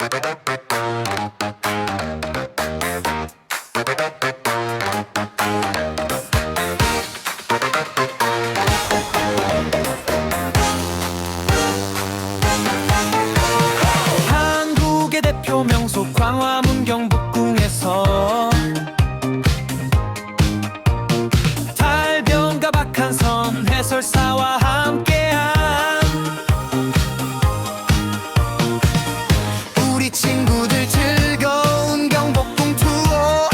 한국의 대표 명소 광화문 경복궁에서 달변가 박한선 해설사와 함께한 우리 친구들 즐거운 경복궁 투어,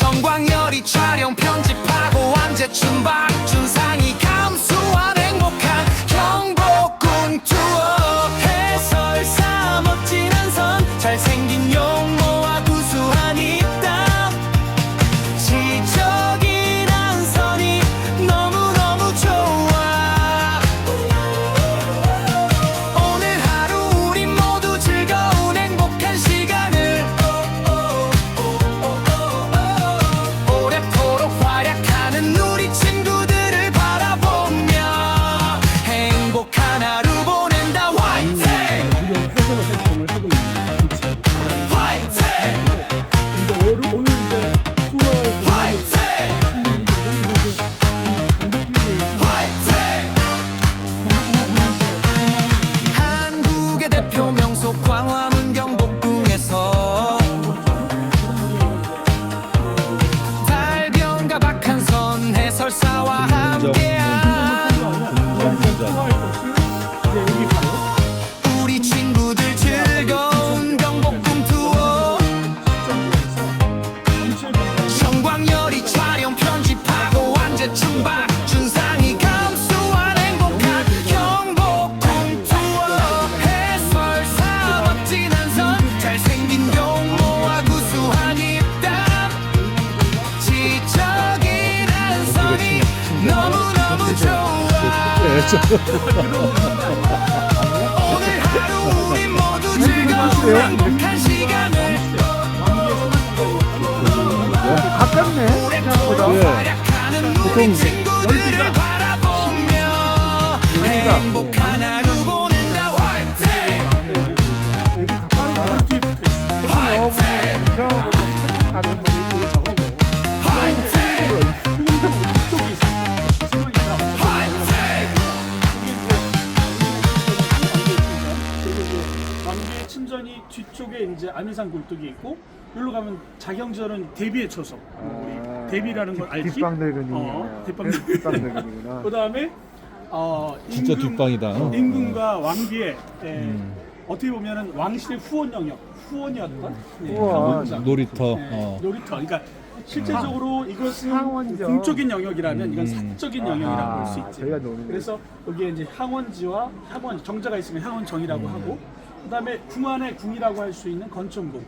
정광열이 촬영 편집하고 완재춘 박준상이 감수한 행복한 경복궁 투어. 해설사 멋진 한선, 잘생긴 용모와 구수한 입담, 지적인 한선이 너무너무 좋아. 오늘 하루 우리 모두 즐거운 행복한 시간을 오래도록 활약하는 우리 친구들을 바라보며 행복한 하루 보낸다. 화이팅! 해설 활동을 하고 있는 화이팅! 근데 오늘 이제 투어 화이팅! 한국의 대표 명소 광화문 경복궁에서 달변가 박한선 해설사와 함께한 여기 바로 우리 친구들 즐거운 경복궁 투어, 정광열이 촬영 편집하고 완재춘 박준상이 감수한 행복한 경복궁 투어. 해설사 멋진 한선, 잘생긴 용모와 구수한 입담, 지적인 한선이 너무너무 좋아. 오늘 하루 우리 모두 즐거운 행복한 시간을 가깝네. 오래도록 활약하는 우리 친구들을 바라보며 행복한 하루 보낸다. 화이팅! 왕비의 침전이 뒤쪽에 이제 아미산 굴뚝이 있고, 여기로 가면 자경절은 대비의 초석. 우리 대비라는 걸 알지? 뒷방늙은이. 뒷방늙은이. 그 다음에 진짜 뒷방이다. 임금과 왕비의 어떻게 보면은 왕실의 후원 영역, 후원이었던 후원. 황원장. 놀이터. 놀이터. 그러니까 실제적으로 이것은 항원이죠. 공적인 영역이라면 이건 사적인 영역이라고 볼 수 있지. 저희가 노는 그래서 여기에 이제 향원지와 향원 정자가 있으면 향원정이라고 하고, 그다음에 궁 안에 궁이라고 할 수 있는 건천궁.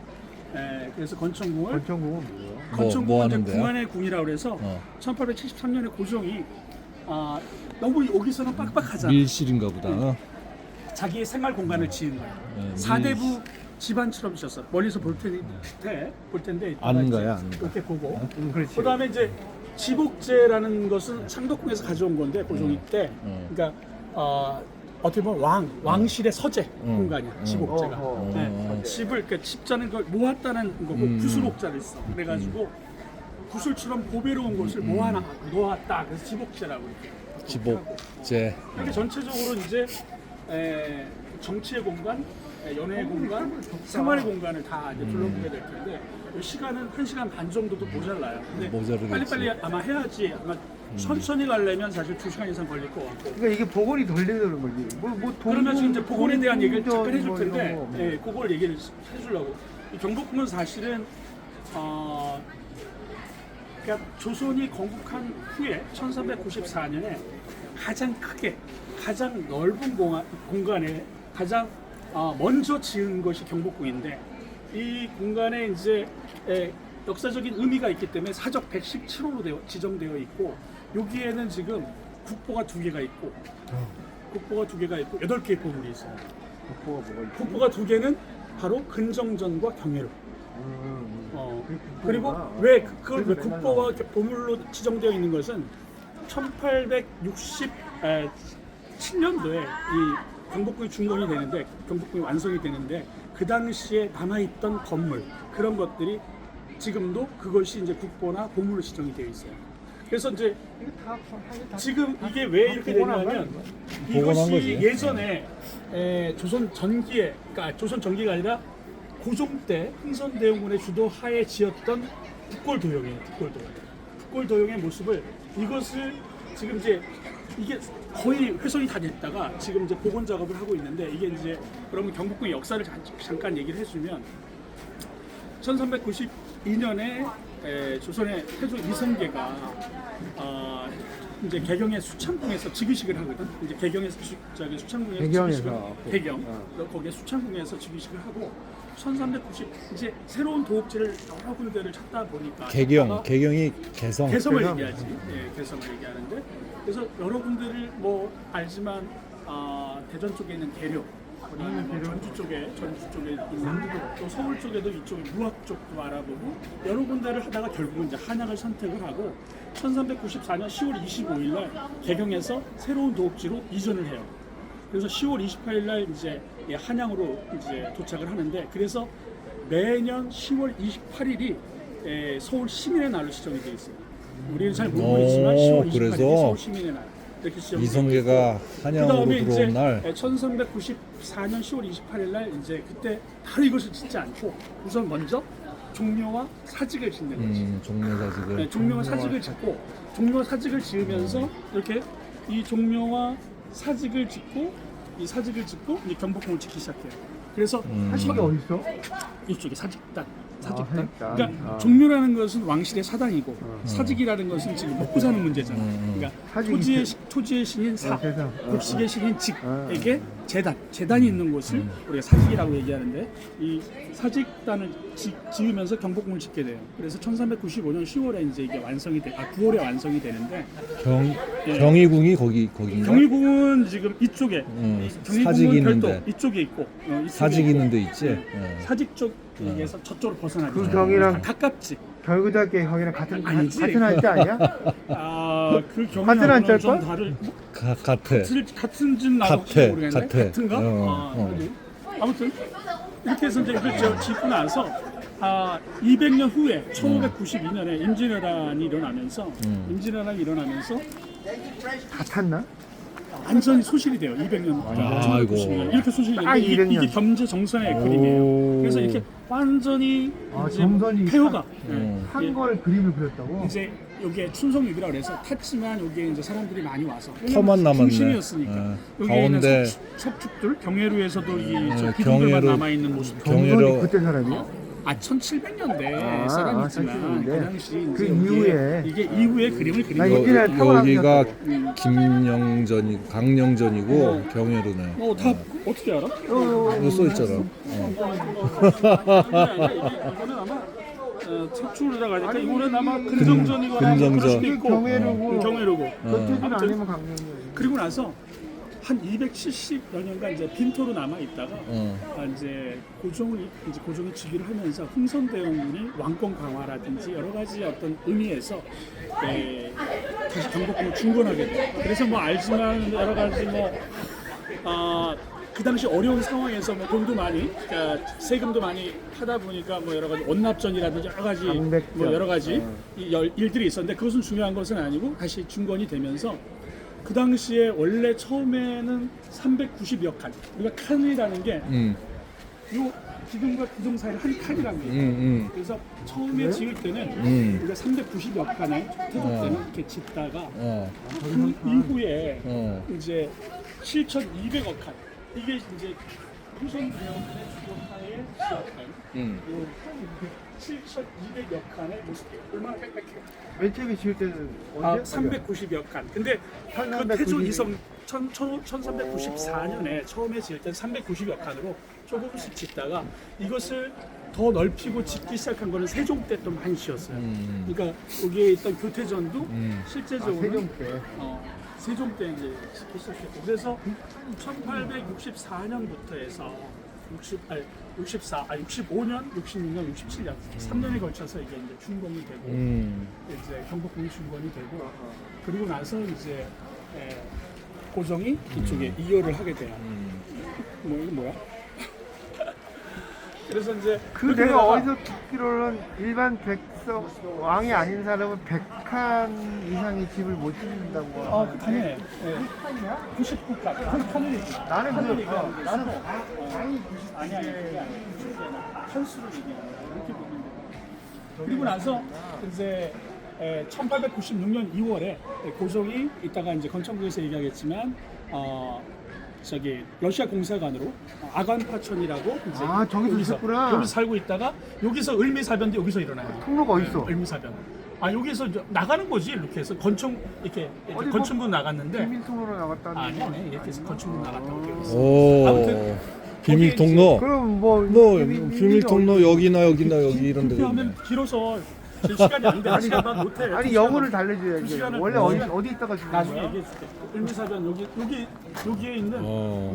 그래서 건천궁을 권총궁은 뭐예요? 건천궁은 뭐 이제 하는데요? 궁 안의 궁이라고 그래서 1873년에 고종이 너무 여기서는 빡빡하잖아. 밀실인가 보다. 자기의 생활 공간을 지은 거야. 네, 사대부 집안처럼 지었어. 멀리서 볼 텐데 이따가 아는 이제 거야, 아는 거. 이렇게 보고. 그렇지. 그다음에 이제 지복제라는 것은 상덕궁에서 가져온 건데 고종이 때, 그러니까 어떻게 보면 왕실의 서재 공간이야. 지복제가. 집을 그러니까 집자는 걸 모았다는 거고 구슬옥자를 써. 그래가지고 구슬처럼 보배로운 것을 모았다. 그래서 지복제라고 이렇게. 지복제. 이렇게 전체적으로 이제 정치의 공간, 연애의 공간, 생활의 공간을 다 이제 둘러보게 될 텐데 시간은 1시간 반 정도도 모자라요. 근데 모자르겠지. 빨리빨리 아마 해야지. 아마 천천히 가려면 사실 2시간 이상 걸릴 것 같고. 그러니까 이게 복원이 덜 되는 거지. 그러면 지금 이제 복원에 대한 얘기를 잠깐 해줄 뭐 텐데, 이런 거. 예, 그걸 얘기를 해주려고. 이 경복궁은 사실은 그러니까 조선이 건국한 후에 1394년에 가장 크게, 가장 넓은 공간에 가장 먼저 지은 것이 경복궁인데, 이 공간에 이제 역사적인 의미가 있기 때문에 사적 117호로 지정되어 있고, 여기에는 지금 국보가 2개가 있고, 국보가 8개의 보물이 있어요. 국보가 뭐가 있지? 국보가 2개는 바로 근정전과 경회로. 그리고 국보가. 왜 그걸 왜 그래서 맨날 국보가 이렇게 보물로 지정되어 있는 것은 1867년도에 이 경복궁이 준공이 되는데 경복궁이 완성이 되는데 그 당시에 남아있던 건물 그런 것들이 지금도 그것이 이제 국보나 보물로 지정이 되어 있어요. 그래서 이제 이거 다 지금 이게 왜 이렇게 되냐면 복원한 이것이 거지. 예전에 조선 전기에 그러니까 조선 전기가 아니라 고종 때 흥선대원군의 주도하에 지었던 북골도용이에요. 북골도용의 모습을 이것을 지금 이제 이게 거의 훼손이 다 됐다가 지금 이제 복원 작업을 하고 있는데 이게 이제 그러면 경복궁의 역사를 잠깐 얘기를 해주면 1392년에 조선의 태조 이성계가 이제 개경의 수창궁에서 즉위식을 하거든. 이제 개경에서 수창궁에서 개경에서. 개경 거기에 수창궁에서 즉위식을 하고 1390 이제 새로운 도읍지를 여러 군데를 찾다 보니까 개경이 개성. 개성을 개성. 얘기하지. 예, 개성을 얘기하는데 그래서 여러 군데를 뭐 알지만 대전 쪽에 있는 계룡 그다음에 뭐 전주 쪽에 있는 또 서울 쪽에도 이쪽에 무학 쪽도 알아보고 여러 군데를 하다가 결국은 이제 한양을 선택을 하고 1394년 10월 25일 날 개경에서 새로운 도읍지로 이전을 해요. 그래서 10월 28일 날 이제 한양으로 이제 도착을 하는데 그래서 매년 10월 28일이 서울 시민의 날로 지정이 되어 있어요. 우리는 잘 모르고 있지만 10월 28일이 그래서 서울 시민의 날. 이렇게 지정이 이성계가 한양으로 그다음에 이제 들어온 날 1394년 10월 28일 날 이제 그때 바로 이것을 짓지 않고 우선 먼저 종묘와 사직을 짓는 거지. 종묘사직을. 네, 종묘와 사직을 짓고 종묘와 사직을 지으면서 이렇게 이 종묘와 사직을 짓고 이 사직을 짓고 이제 경복궁을 짓기 시작해요. 그래서 사직이 어디 있어? 이쪽에 사직단. 사직단. 사직단. 그러니까 종묘라는 것은 왕실의 사당이고 사직이라는 것은 지금 먹고 사는 문제잖아. 그러니까 사직이 토지의 신인 사, 세상. 곡식의 신인 직에게 재단이 있는 곳을 우리가 사직이라고 얘기하는데 이 사직단을 지으면서 경복궁을 짓게 돼요. 그래서 1395년 10월에 이제 이게 완성이 9월에 완성이 되는데 경희궁이 거기인가? 경희궁은 지금 이쪽에 사직이 경희궁은 별도 있는데. 이쪽에 있고 이쪽에 사직 있고. 있는 데 있지. 사직 쪽에서 저쪽으로 벗어나죠. 그 경이랑 가깝지. 결구대학교 거기랑 같은 아니지. 같은 날짜 아니야? 그 같은 경희하고는 좀 한자일걸? 다를 같아. 같은지는 나도 같아, 모르겠네. 같아. 같은가? 어. 그래. 아무튼 이렇게 해서 이제 이걸 짓고 나서 200년 후에 1592년에 임진왜란이 일어나면서 다 탔나? 완전히 소실이 돼요. 200년 아이고. 1592년 이렇게 소실이 아, 되는데 이게 200년. 겸재 정선의 그림이에요. 그래서 이렇게 완전히 이제 정선이 폐허가 한 거를 그림을 그렸다고? 이제 여기에 춘성유비라 그래서 탔지만 여기에 이제 사람들이 많이 와서 터만 남았네. 중심이었으니까 여기에 가운데 있는 석축들 경회루에서도 이 경회로- 기둥들만 남아 있는 모습. 정선이 그때 사람이야? 1700년대 사람이지만 1700년대. 그 당시 그 이제 이후에. 이게 이후에 그림을 그린 나 거예요. 이때는 타고 여기가 나왔다고. 김영전이 강령전이고 경혜로네. 다 어떻게 알아? 이거 써 있잖아. 이거는 아마 석축으로다가 하니까 이거는 아마 근정전이거나 근정전. 그럴 수도 있고 경회로고. 경회로고 전태준 아무튼 아니면 강릉이야. 그리고 나서 한 270여 년간 이제 빈토로 남아 있다가 이제 고종이 즉위를 하면서 흥선대원군이 왕권 강화라든지 여러 가지 어떤 의미에서 다시 경복궁을 중건하게 돼요. 그래서 뭐 알지만 여러 가지 그 당시 어려운 상황에서 뭐 돈도 많이, 그러니까 세금도 많이 하다 보니까 뭐 여러 가지 원납전이라든지 여러 가지 강백전. 뭐 여러 가지 일들이 있었는데 그것은 중요한 것은 아니고 다시 중건이 되면서 그 당시에 원래 처음에는 390여 칸, 우리가 칸이라는 게 요 기둥과 기둥 사이를 한 칸이라는 거예요. 그래서 처음에 지을 때는 우리가 390여 칸을 태조 때는 이렇게 짓다가 그 이후에 이제 7,200억 칸 이게 이제 후손대원군의 주도하에 지었던 7,200여 칸의 모습이에요. 얼마나 빽빽해요. 맨 처음에 지을 때는 언제? 390여 칸. 근데 그 1390. 태조 이성 1394년에 처음에 지을 땐 390여 칸으로 조금씩 짓다가 이것을 더 넓히고 짓기 시작한 거는 세종 때 또 많이 지었어요. 그러니까 여기에 있던 교태전도 실제적으로 세종 때. 세종 때 이제 짓기 시작했고 그래서 1864년부터 해서 65년, 66년, 67년 3년에 걸쳐서 이게 이제 준공이 되고 이제 경복궁이 준공이 되고 그리고 나서 이제 고종이 이쪽에 이어를 하게 돼요. 뭐 이거 뭐야? 그래서 이제 그 그렇게 내가 되다가 어디서 듣기로는 일반 백성 왕이 아닌 사람은 100칸 이상의 집을 못 짓는다고. 그 당연해. 99칸. 그건 편이지. 나는 나는 아니 그게 아니야. 편수를 얘기하는 거야. 이렇게 보면 돼. 그리고 나서 이제 1896년 2월에 고종이 이따가 이제 건천국에서 얘기하겠지만 저기 러시아 공사관으로 아간파천이라고 이제 저기서 있었구나. 여기서 살고 있다가 여기서 을미사변도 여기서 일어나요. 통로가 어딨어? 을미사변. 여기서 이제 나가는 거지 이렇게 해서 건축 이렇게 어디 건축문 나갔는데 비밀 통로로 나갔다는. 아니 이렇게 해서 건축문 나갔다고 얘기했어. 오. 아무튼 비밀 거기에 통로. 그럼 뭐 비밀 통로 여기나 여기 이런 데. 하면 길어서 제 시간이 안 돼. 한 시간만 못해. 아니 영어를 달래줘야지. 시간을 원래 어디 있다가 죽는 나중에 거야? 얘기해줄게. 을미사변 여기에 있는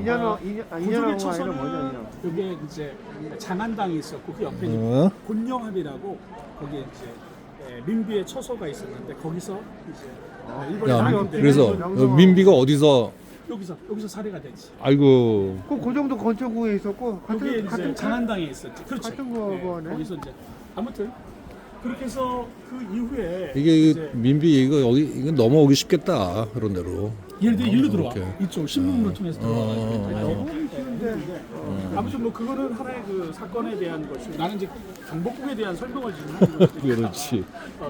인연어 고종의 아니라 처소는 뭐냐? 여기에 이제 장안당이 있었고 그 옆에 이제 어? 곤영합이라고 거기에 이제 민비의 처소가 있었는데 거기서 이제 일본에 야, 나갔는데 그래서 민비가 어디서 여기서 살해가 됐지. 아이고. 그 정도 건축구에 있었고 여기에 이제 같은 장안당에 있었지. 그렇지. 같은 거네. 거기서 이제 아무튼 그렇게 해서 그 이후에 이게 이제 민비 이거 넘어오기 쉽겠다 그런 대로. 예를 들어 일로 들어와 이렇게. 이쪽 신문을 통해서 들어와가지고 아무튼 뭐 그거는 하나의 그 사건에 대한 것이고 나는 이제 경복궁에 대한 설명을 지금 하는 거니까 그렇지.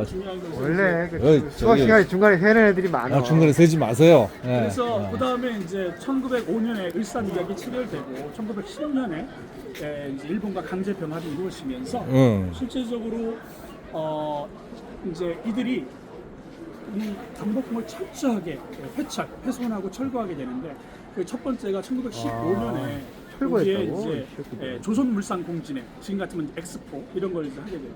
중요한 것은 원래 어이, 그 수학 시간에 중간에 세는 애들이 많아. 중간에 세지 마세요. 예. 그래서 그 다음에 이제 1905년에 을산 이야기 체결되고 1910년에 이제 일본과 강제 병합이 이루어지면서 응. 실제적으로 이제 이들이 이 경복궁을 철저하게 훼손하고 철거하게 되는데 그 첫 번째가 1915년에 여기에 철거했다고? 이제 조선물산공진회 지금 같으면 엑스포 이런 걸 이제 하게 돼요.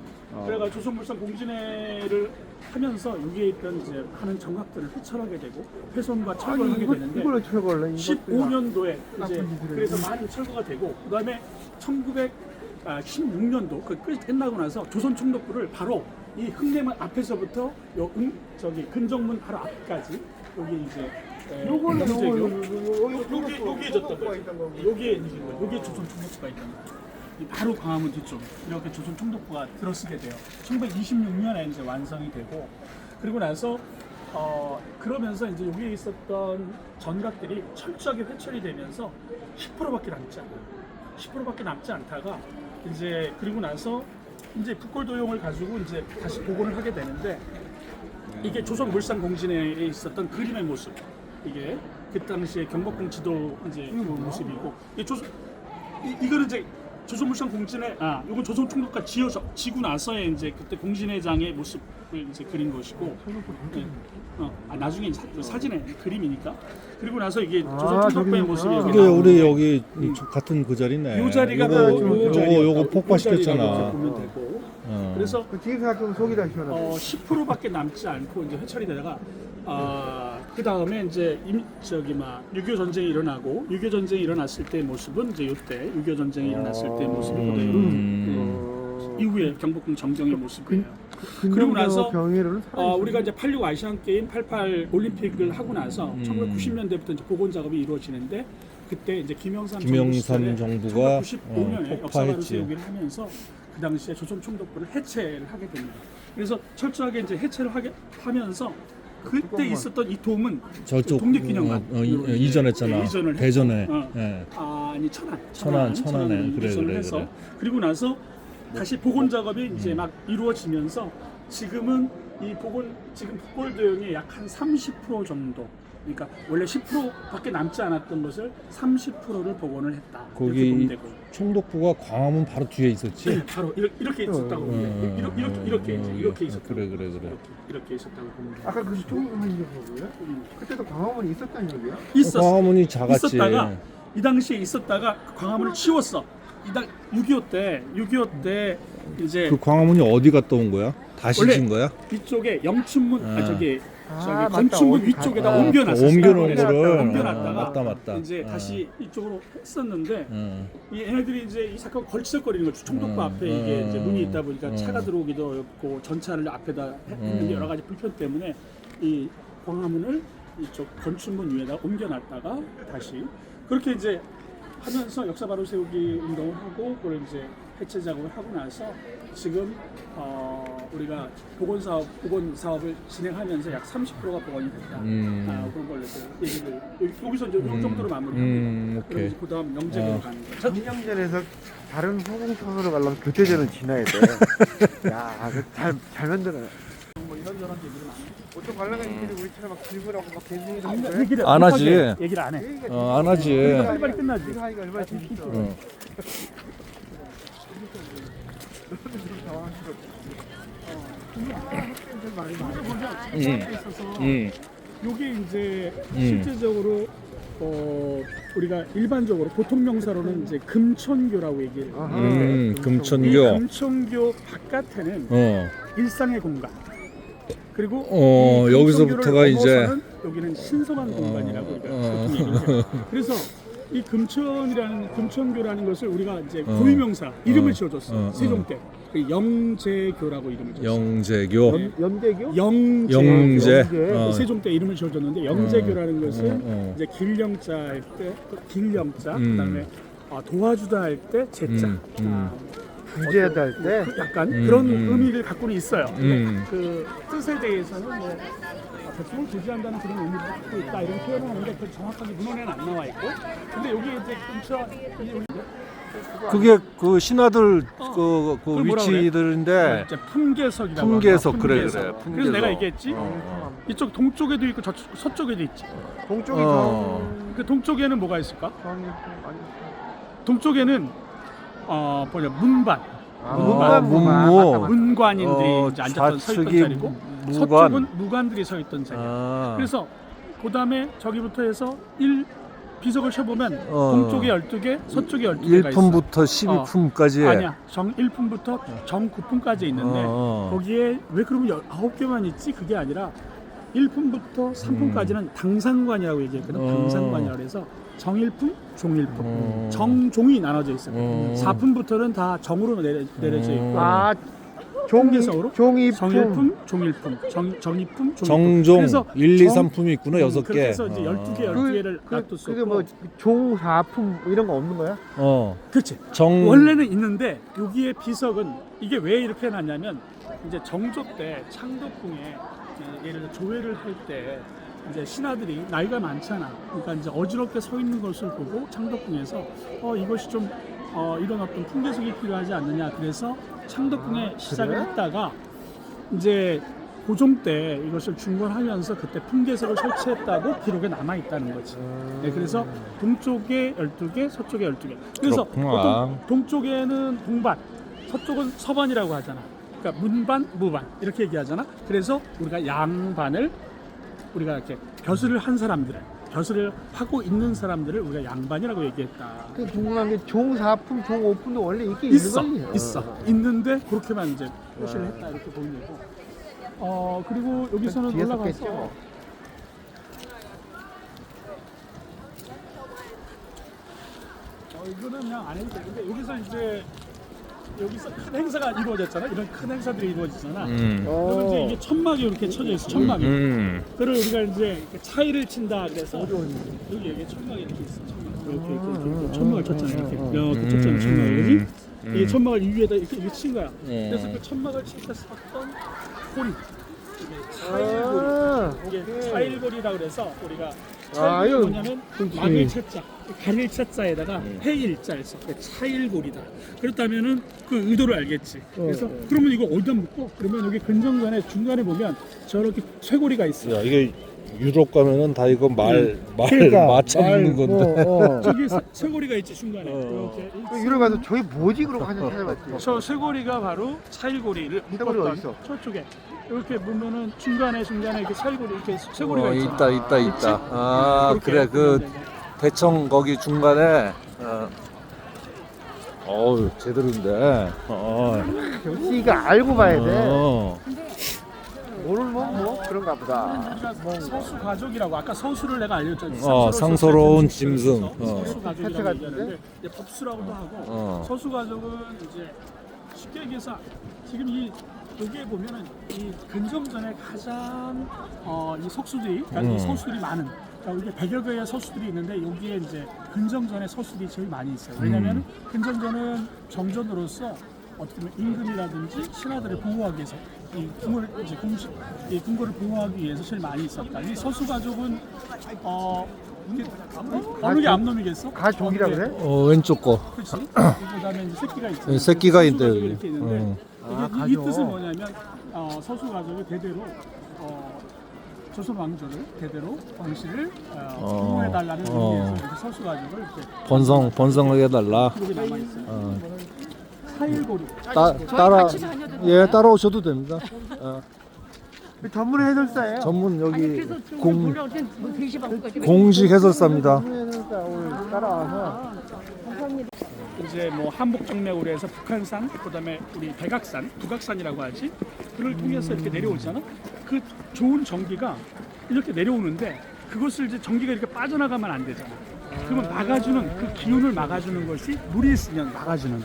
그래가 조선물산공진회를 하면서 여기에 있던 이제 하는 정학들을 휘철하게 되고 훼손과 철거를 하게 되는데 이걸로 철거를 15년도에 이제 나쁜 짓을 그래서 했네. 많이 철거가 되고 그다음에 1916년도 그 끝나고 나서 조선총독부를 바로 이 흥내문 앞에서부터 저기 근정문 바로 앞까지 여기 이제 요거는 여기에 졌던 거지. 여기에 조선총독부가 있던 거. 이 바로 광화문 뒤쪽 이렇게 조선총독부가 들어서게 돼요. 1926년에 이제 완성이 되고 그리고 나서 그러면서 이제 여기에 있었던 전각들이 철저하게 회철이 되면서 10%밖에 남지 않아요. 10%밖에 남지 않다가 이제 그리고 나서 이제 북골도용을 가지고 이제 다시 복원을 하게 되는데 이게 조선물산공진회에 있었던 그림의 모습 이게 그 당시에 경복궁 지도 이제 그 모습이고 이거는 이제 조선물산공진회 이건 조선총독부가 지고 나서의 이제 그때 공진회장의 모습을 이제 그린 것이고 나중에 사진의 그림이니까 그리고 나서 이게 조선총독부의 모습이 저기구나. 이렇게 이게 우리 나오는데 여기 gat은 그 자리네. 이 자리가 요거 폭파시켰잖아. 보면 되고 어. 그래서 지금 생각하면 속이 다 시원하다. 10%밖에 남지 않고 이제 회철이 되다가 그 다음에 이제 6.25 전쟁이 일어나고 6.25 전쟁이 일어났을 때의 모습은 이제 이때 6.25 전쟁이 일어났을 때의 모습이 그대로 이후에 경복궁 정경의 모습이에요. 그리고 나서 병해로는 우리가 이제 86 아시안 게임, 88 올림픽을 하고 나서 1990년대부터 이제 복원 작업이 이루어지는데 그때 이제 김영삼 정부가 1995년에 역사가로 폭파했지. 세우기를 하면서 그 당시에 조선총독부를 해체를 하게 됩니다. 그래서 철저하게 이제 해체를 하면서 그때 있었던 이 돔은 저쪽 독립기념관 이전했잖아. 이전을 대전에. 했고, 예. 아니 천안에. 그래, 이전을 그래, 해서 그래. 그리고 나서 다시 복원 작업이 이제 막 이루어지면서 지금은 이 복원 지금 북골도용의 약 한 30% 정도. 그러니까 원래 10%밖에 남지 않았던 것을 30%를 복원을 했다. 이렇게 거기 보면 되고. 총독부가 광화문 바로 뒤에 있었지. 네, 바로 이렇게 있었다고 보면 돼요. 이렇게 있었다고. 그래. 이렇게 있었다고 보면 돼요. 아까 그 총무관 얘기야? 그때도 광화문이 있었다는 얘기야? 있었어. 광화문이 작았지. 있었다가 이 당시에 있었다가 광화문을 치웠어. 6.25 때 이제 그 광화문이 어디 갔다 온 거야? 다시 원래 진 거야? 이쪽에 영춘문 저기 맞다. 건춘문 어디 위쪽에다 갔다. 옮겨놨어. 옮겨놓은 거를. 옮겨놨다가 맞다. 이제 다시 이쪽으로 했었는데 응. 얘네들이 이제 이 사건 걸치적거리는 거죠. 총독부 앞에 이게 이제 문이 있다 보니까 차가 들어오기도 어렵고 전차를 앞에다 했는데 여러 가지 불편 때문에 이 광화문을 이쪽 건축문 위에다 옮겨놨다가 다시 그렇게 이제 하면서 역사 바로 세우기 운동을 하고 그걸 이제 해체 작업을 하고 나서 지금 우리가 보건 사업을 진행하면서 약 30%가 복원이 됐다. 그런 걸로 이제 얘기를 여기서 이제 이 정도로 마무리합니다. 그리고 오케이. 이제 그다음 영재로 가는 거죠. 천년전에서 다른 후궁초소로 가려면 교대전을 지나야 돼. 야, 잘 만들어요. 뭐 이런저런 얘기를 많이 해요. 보통 관람객들이 우리처럼 막 질문하고 막 갱생이도 아니, 하고 얘기를 안 하지. 못하게 얘기를 안 해. 안 하지. 빨리빨리 끝나지. 우리가 하기가 얼마나 재밌어. 어. 요게 이제 실제적으로 우리가 일반적으로 보통 명사로는 이제 금천교라고 얘기를 해요. 이 금천교. 금천교 바깥에는 일상의 공간 그리고 이 여기서부터가 금천교를 이제 넘어서는 여기는 신성한 공간이라고 우리가 보통 얘기를 해요. 그래서 이 금천교라는 것을 우리가 이제 고유명사 이름을 지어줬어. 세종 때 그 영재교라고 이름을 지었어. 영재교. 연대교? 영재. 세종 때 이름을 지어줬는데 영재교라는 것은 이제 길령자 할 때 길령자 그다음에 도와주다 할 때 제자 구제하다 할 때. 약간 그런 의미를 갖고는 있어요. 그 뜻에 대해서는 뭐 대충 구제한다는 그런 의미를 갖고 있다 이런 표현을 하는데 그 정확하게 문헌에는 안 나와 있고 근데 여기 이제 근처 그게 그 신하들 그 그걸 뭐라 위치들인데 이제 품계석이라고 품계석, 합니다. 그래, 품계석. 그래. 그래서 품계석. 내가 얘기했지 이쪽 동쪽에도 있고 저쪽 서쪽에도 있지. 동쪽이 그 동쪽에는 뭐가 있을까? 아니. 동쪽에는 문반 문무. 문관인들이 이제 앉았던 서 있던 좌측이 자리고 무관. 서쪽은 무관들이 서 있던 자리야. 그래서 그 다음에 저기부터 해서 비석을 쳐보면 동쪽에 12개, 서쪽에 12개가 있어. 1품부터 12품까지. 아니야. 정 1품부터 정 9품까지 있는데 거기에 왜 그러면 9개만 있지? 그게 아니라 1품부터 3품까지는 당상관이라고 얘기했거든. 당상관이라고 해서 정일품, 종일품, 정종이 나눠져 있어요. 4품부터는 다 정으로 내려져 있고 종이품, 정일품, 종일품, 정이품, 종일품. 정종 그래서 1, 2, 3품이 있구나. 6개. 그렇게 해서 이제 12개를 놔둘 수 그게 있고. 뭐 종사품 이런 거 없는 거야? 그렇지. 정 원래는 있는데 여기에 비석은 이게 왜 이렇게 해놨냐면 이제 정조 때 창덕궁에 예를 들어 조회를 할 때 이제 신하들이 나이가 많잖아. 그러니까 이제 어지럽게 서 있는 것을 보고 창덕궁에서 이것이 좀 이런 어떤 풍계석이 필요하지 않느냐. 그래서 창덕궁에 시작을 했다가 이제 고종 때 이것을 중건하면서 그때 풍계석을 설치했다고 기록에 남아 있다는 거지. 네, 그래서 동쪽에 12개, 서쪽에 12개. 그래서 그렇구나. 보통 동쪽에는 동반, 서쪽은 서반이라고 하잖아. 그러니까 문반, 무반 이렇게 얘기하잖아. 그래서 우리가 양반을 우리가 이렇게 벼슬을 한 사람들을 벼슬을 하고 있는 사람들을 우리가 양반이라고 얘기했다. 그 궁금한 게 종사품, 종오품도 원래 이게 있어. 있는데 그렇게만 이제 표시를 했다 이렇게 보이는 거고. 그리고 여기서는 뒤에 올라가서 섰겠죠. 이거는 그냥 안 해도 되는데 여기서 큰 행사가 이루어졌잖아. 이런 큰 행사들이 이루어지잖아. 그러면 이제 이게 천막이 이렇게 쳐져 있어. 천막이. 그걸 우리가 이제 이렇게 차이를 친다 그래서 여기 천막이 이렇게 있어. 이렇게 천막을 쳤잖아. 이렇게 쳤잖아. 천막을. 그지? 이 천막을 이 위에다 이렇게 친 거야. 그래서 그 천막을 칠 때 썼던 고리. 이게 차일고리라고 그래서 우리가 차일고리가 뭐냐면 막일 찾자, 가릴 찾자에다가 해일자를 써. 차일고리다. 그렇다면은 그 의도를 알겠지. 그래서 그러면 이거 어디다 묶고? 그러면 여기 근정전에 중간에 보면 저렇게 쇠고리가 있어. 야, 이게 유럽 가면은 다 이거 그러니까, 마차 있는 건데. 저기 쇠고리가 있지 중간에. 이렇게 유럽 가서 저게 뭐지? 그러고 한번 찾아봤지. 저 쇠고리가 바로 차일고리를 쇠고리 묶었던 어딨어? 저쪽에 이렇게 보면은 중간에 이렇게 차일고리 이렇게 쇠고리가 있다. 있지? 아, 그렇게 그래. 그 보면 되죠. 대청 거기 중간에 제대로인데. 역시 이거 알고 봐야 돼. 모르면 뭐 그런가 보다. 우리가 서수 가족이라고 아까 서수를 내가 알려줬잖아. 상서로운 짐승. 서수 패트 가족이라고 같은데? 얘기하는데 이제 법수라고도 하고 서수 가족은 이제 쉽게 얘기해서 지금 이 여기에 보면은 이 근정전에 가장 이 석수들이, 그러니까 이 서수들이 많은, 그러니까 여기 100여 개의 서수들이 있는데 여기에 이제 근정전에 서수들이 제일 많이 있어요. 왜냐하면 근정전은 정전으로서 어떻게 보면 임금이라든지 신하들을 보호하기 위해서 이 궁을 이제 이 궁궐을 보호하기 위해서 제일 많이 있었다. 이 서수 가족은 이게 어느 게 암놈이겠어? 가족이라 그래? 왼쪽 거. 그렇지. 그다음에 이제 새끼가 있잖아. 네, 새끼가 서수 있대요, 가족이 여기. 이렇게 있는데 아, 이게 이 가족. 뜻은 뭐냐면 서수 가족이 대대로 조선 왕조를 대대로 왕실을 보호해달라는 의미에서 이렇게 서수 가족을 이렇게 번성을 해달라. 기록이 남아 있어요. 사일고리. 따라 예 따라오셔도 됩니다. 전문 해설사예요. 전문 여기 공 공식 해설사입니다. 전문 해설사 오늘 따라와서 이제 뭐 한복정맥으로 해서 북한산, 그다음에 우리 백악산, 북악산이라고 하지. 그걸 통해서 이렇게 내려오잖아. 그 좋은 전기가 이렇게 내려오는데 그것을 이제 전기가 이렇게 빠져나가면 안 되잖아. 그러면 막아주는 그 기운을 막아주는 것이 물이 있으면 막아주는.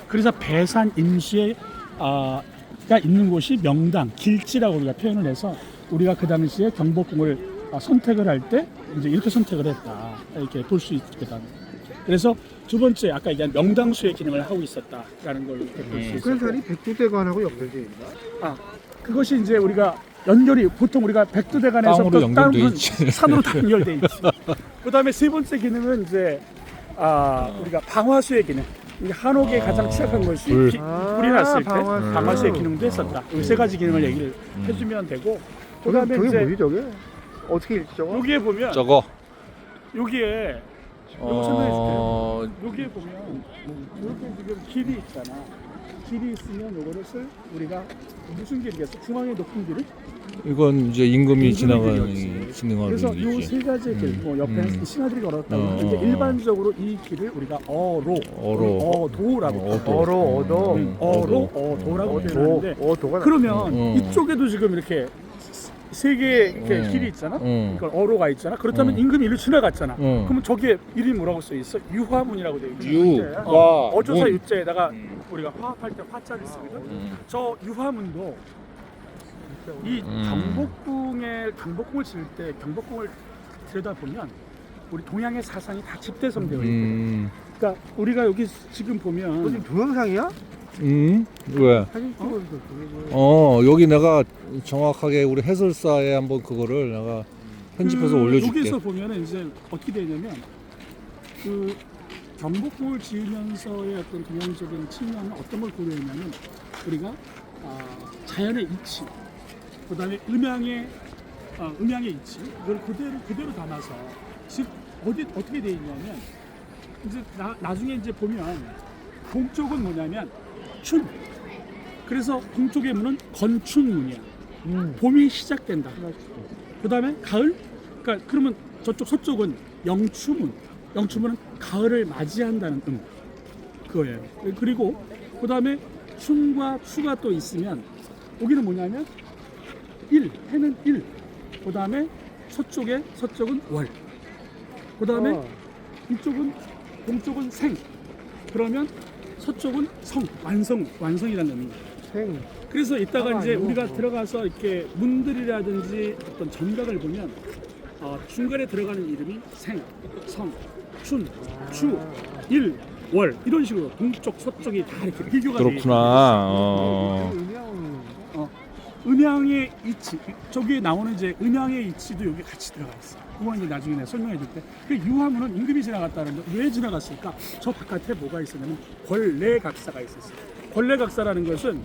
그래서 배산 임시에 가 있는 곳이 명당, 길지라고 우리가 표현을 해서 우리가 그 당시에 경복궁을 선택을 할 때 이제 이렇게 선택을 했다. 이렇게 볼 수 있겠다. 그래서 두 번째 아까 얘기한 명당수의 기능을 하고 있었다라는 걸 볼 수 있어요. 북한산이 백두대간하고 연결되어 있나? 그것이 이제 우리가 연결이 보통 우리가 백두대간에서 땅으로 연결돼 있지. 산으로 다 연결돼 있지. 그다음에 세 번째 기능은 이제 우리가 방화수의 기능. 이 한옥에 가장 취약한 것이 불. 불이 났을 때 방화수. 방화수의 기능도 했었다. 이 세 가지 기능을 얘기를 해주면 되고 그다음에 저게 이제 뭐지 저게? 어떻게 읽지 저거? 여기에 보면 저거 여기에 이거 설명해줄게요. 여기에 보면 이렇게 지금 길이 있잖아. 길이 있으면 요거를 우리가 무슨 길이겠어? 중앙에 높은 길을? 이건 이제 임금이 길이었지. 지나가는 그래서 이 길이지. 세 가지 길, 뭐 옆에 신하들이 걸었다고 이제 일반적으로 이 길을 우리가 어도라고 어도라고 표현하는데 어도가 그러면 음. 이쪽에도 지금 이렇게 세 개의 이렇게 길이 있잖아. 그러니까 어로가 있잖아. 그렇다면 임금이 일로 지나갔잖아. 그러면 저기에 이름이 뭐라고 써 있어? 유화문이라고 되어 있잖아. 어조사 유자에다가 우리가 화합할 때 화자를 쓰거든. 저 유화문도 이 경복궁을 지을 때 경복궁을 들여다보면 우리 동양의 사상이 다 집대성되어 있거든. 그러니까 우리가 여기 지금 너 보면 지금 동영상이야? 왜? 사진 찍어서 그게 뭐 여기 내가 정확하게 우리 해설사에 한번 그거를 내가 편집해서 올려줄게. 여기서 보면은 이제 어떻게 되냐면 그 경복궁을 지으면서의 어떤 동양적인 측면은 어떤 걸 고려했냐면 우리가 자연의 이치, 그다음에 음양의 이치 이걸 그대로 담아서 즉 어떻게 돼 있냐면 이제 나중에 이제 보면 동쪽은 뭐냐면 춘. 그래서 동쪽의 문은 건춘문이야. 봄이 시작된다. 그다음에 가을. 그러니까 그러면 저쪽 서쪽은 영추문. 영추문은 가을을 맞이한다는 그거예요. 그리고 그다음에 춘과 추가 또 있으면 여기는 뭐냐면 해는 일. 그다음에 서쪽은 월. 그다음에 동쪽은 생. 그러면 서쪽은 완성이라는 의미입니다. 생. 그래서 이따가 이제 아니고. 우리가 들어가서 이렇게 문들이라든지 어떤 전각을 보면 중간에 들어가는 이름이 생, 성, 춘, 추, 일, 월 이런 식으로 동쪽, 서쪽이 다 이렇게 비교가 돼 있고 그렇구나. 음양의 이치, 저기에 나오는 이제 음양의 이치도 여기 같이 들어가 있어. 그건 이제 나중에 내가 설명해 줄 때. 그 유화문은 임금이 지나갔다는 거. 왜 지나갔을까? 저 바깥에 뭐가 있었냐면 권례각사가 있었어요. 권례각사라는 것은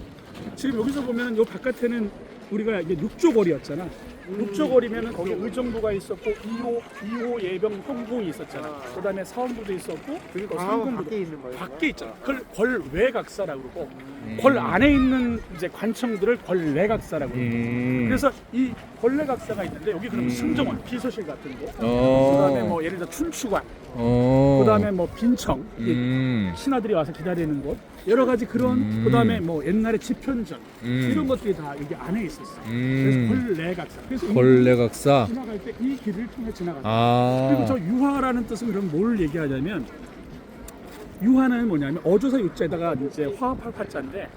지금 여기서 보면은 요 바깥에는 우리가 이게 육조거리였잖아. 육조거리면은 거기 의정부가 있었고 2호 예병 형궁이 있었잖아. 그다음에 사원부도 있었고 그리고 상궁부도 밖에 있는 거예요? 밖에 있잖아. 그걸 권외각사라고 그러고 권 안에 있는 이제 관청들을 권외각사라고 그러고. 그래서 이 권례각사가 있는데 여기 그러면 승정원, 비서실 같은 거. 그다음에 뭐 예를 들어 춘추관. 그다음에 뭐 빈청. 신하들이 와서 기다리는 곳. 여러 가지 그런 그다음에 뭐 옛날에 집현전 이런 것들이 다 여기 안에 있었어. 그래서 권례각사. 그래서 권례각사. 지나갈 때 이 길을 통해 지나갔다. 그리고 저 아. 유화라는 뜻은 그럼 뭘 얘기하냐면 유화는 뭐냐면 어조사 유자에다가 이제 화합할 화자인데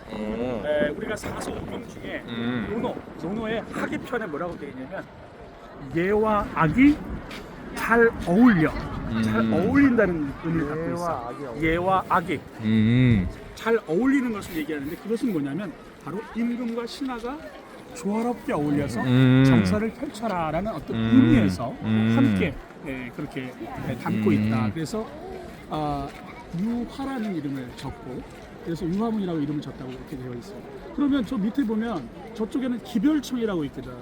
우리가 사서 오경 중에 논어의 하기편에 뭐라고 되어 있냐면 예와 악이 잘 어울려, 잘 어울린다는 의미를 갖고 있어. 예와 악이 잘 어울리는 것을 얘기하는데 그것은 뭐냐면 바로 임금과 신하가 조화롭게 어울려서 정사를 펼쳐라라는 어떤 의미에서 함께 그렇게 담고 있다. 그래서 유화라는 이름을 적고 그래서 유화문이라고 이름을 적다고 이렇게 되어 있어요. 그러면 저 밑에 보면 저쪽에는 기별청이라고 있거든.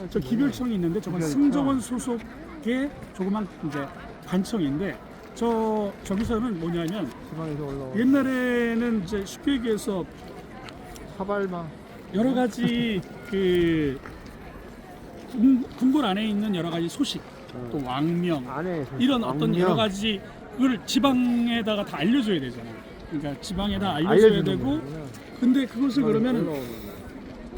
저 기별청이 있는데 저건 승정원 소속의 조그만 이제 관청인데 저기서는 뭐냐면 지방에서 올라온 옛날에는 이제 쉽게 얘기해서 사발마. 여러 가지 그 궁궐 안에 있는 여러 가지 소식, 또 왕명 안에 이런 어떤 왕명. 여러 가지 그걸 지방에다가 다 알려줘야 되잖아. 그러니까 지방에다 알려줘야 알려주는 되고, 거구나. 근데 그것을 그러면은 올라오는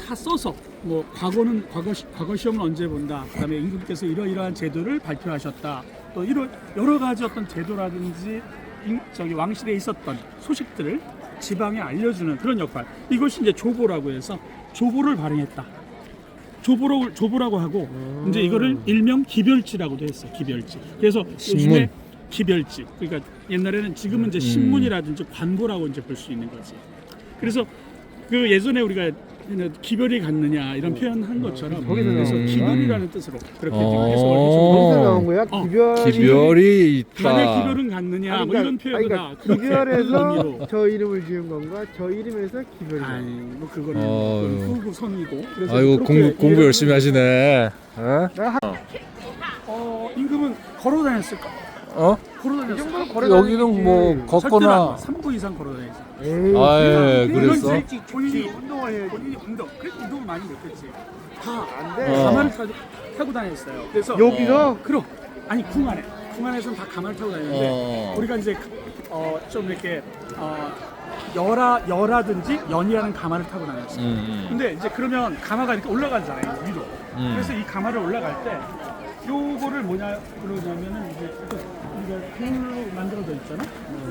다 써서 뭐 과거는 과거 시험은 언제 본다. 그다음에 임금께서 이러이러한 제도를 발표하셨다. 또 이런 여러 가지 어떤 제도라든지 저기 왕실에 있었던 소식들을 지방에 알려주는 그런 역할. 이것이 이제 조보라고 해서 조보를 발행했다. 조보라고 하고 이제 이거를 일명 기별지라고도 했어. 기별지. 그래서 신문. 요즘에 기별지. 그러니까 옛날에는 지금은 이제 신문이라든지 관고라고 이제 볼 수 있는 거지. 그래서 그 예전에 우리가 기별이 갔느냐 이런 표현한 것처럼 그래서 기별이라는 뜻으로 그렇게 해석을 거기서 해주고 나온 거야? 어. 기별이 있다. 다들 기별은 갔느냐 뭐 이런 표현이다. 기별에서 저 이름을 지은 건가? 저 이름에서 기별이. 아니 뭐 그거는 후구 선이고. 그래서 아이고 그렇게 공부 이해를 열심히 하시네. 어? 임금은 걸어 다녔을까? 어? 걸어 이 다녔을까? 정도는 걸어 여기는 뭐 걷거나 3부 이상 걸어 다녔어. 에이, 아예 그랬어? 본인이 운동을 해야지. 본인이 그래서 운동을 많이 못했지. 다 안 돼. 가마를 타고 다녔어요. 그래서 여기서 그럼 아니 궁안에서는 다 가마를 타고 다녔는데 우리가 이제 좀 이렇게 여라든지 연이라는 가마를 타고 다녔어요. 근데 이제 그러면 가마가 이렇게 올라가잖아요 위로. 그래서 이 가마를 올라갈 때 요거를 뭐냐 그러냐면은 이제 이거 돌로 만들어져 있잖아.